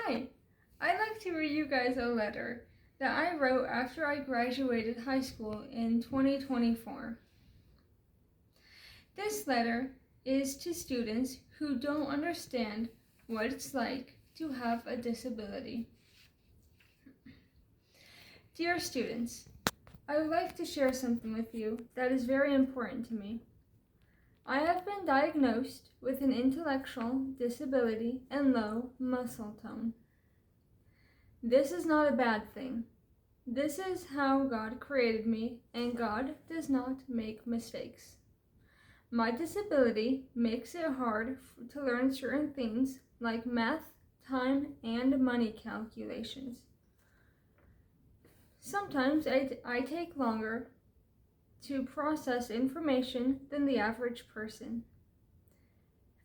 Hi! I'd like to read you guys a letter that I wrote after I graduated high school in 2024. This letter is to students who don't understand what it's like to have a disability. Dear students, I would like to share something with you that is very important to me. I have been diagnosed with an intellectual disability and low muscle tone. This is not a bad thing. This is how God created me, and God does not make mistakes. My disability makes it hard to learn certain things like math, time, and money calculations. Sometimes I take longer to process information than the average person.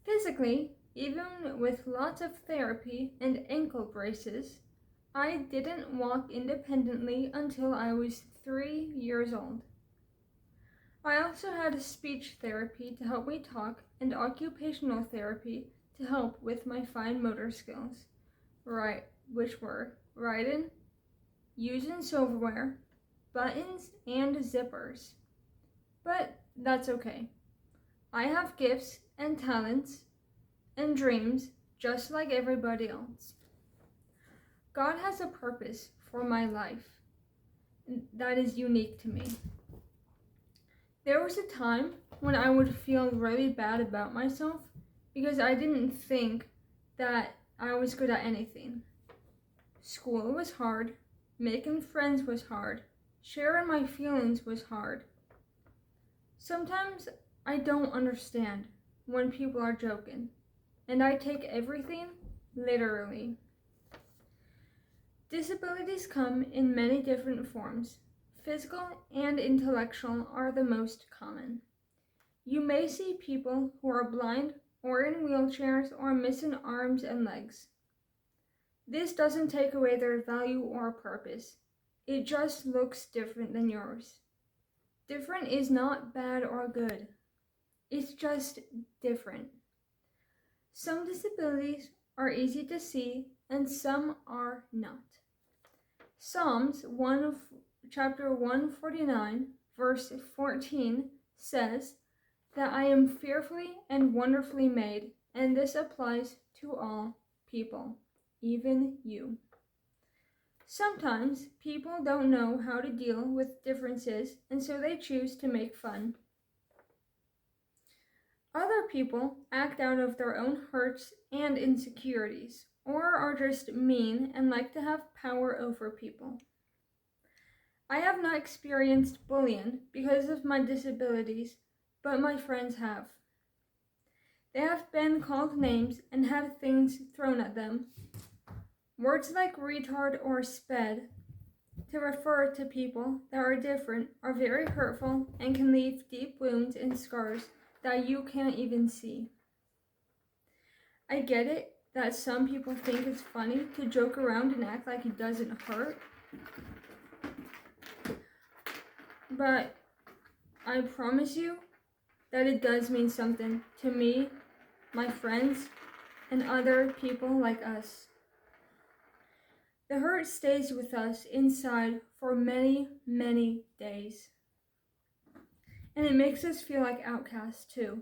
Physically, even with lots of therapy and ankle braces, I didn't walk independently until I was 3 years old. I also had speech therapy to help me talk and occupational therapy to help with my fine motor skills, which were writing, using silverware, buttons, and zippers. But that's okay. I have gifts and talents and dreams just like everybody else. God has a purpose for my life that is unique to me. There was a time when I would feel really bad about myself because I didn't think that I was good at anything. School was hard, making friends was hard, sharing my feelings was hard. Sometimes I don't understand when people are joking, and I take everything literally. Disabilities come in many different forms. Physical and intellectual are the most common. You may see people who are blind or in wheelchairs or missing arms and legs. This doesn't take away their value or purpose. It just looks different than yours. Different is not bad or good. It's just different. Some disabilities are easy to see and some are not. Psalms chapter 149, verse 14 says that I am fearfully and wonderfully made, and this applies to all people, even you. Sometimes people don't know how to deal with differences, and so they choose to make fun. Other people act out of their own hurts and insecurities, or are just mean and like to have power over people. I have not experienced bullying because of my disabilities, but my friends have. They have been called names and had things thrown at them. Words like retard or sped to refer to people that are different are very hurtful and can leave deep wounds and scars that you can't even see. I get it that some people think it's funny to joke around and act like it doesn't hurt, but I promise you that it does mean something to me, my friends, and other people like us. The hurt stays with us inside for many, many days. And it makes us feel like outcasts too.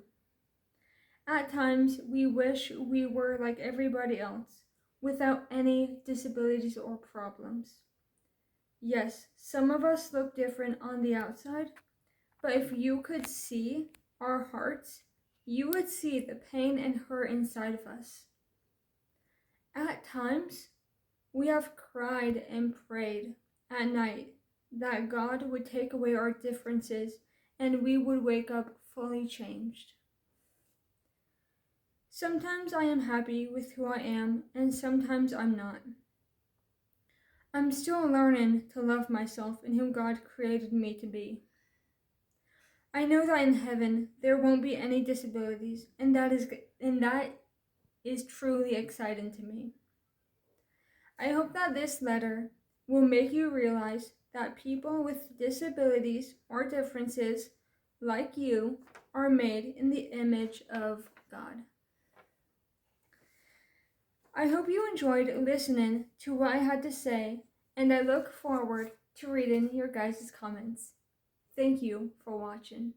At times, we wish we were like everybody else, without any disabilities or problems. Yes, some of us look different on the outside, but if you could see our hearts, you would see the pain and hurt inside of us. At times, we have cried and prayed at night that God would take away our differences and we would wake up fully changed. Sometimes I am happy with who I am, and sometimes I'm not. I'm still learning to love myself and who God created me to be. I know that in heaven there won't be any disabilities, and that is truly exciting to me. I hope that this letter will make you realize that people with disabilities or differences, like you, are made in the image of God. I hope you enjoyed listening to what I had to say, and I look forward to reading your guys' comments. Thank you for watching.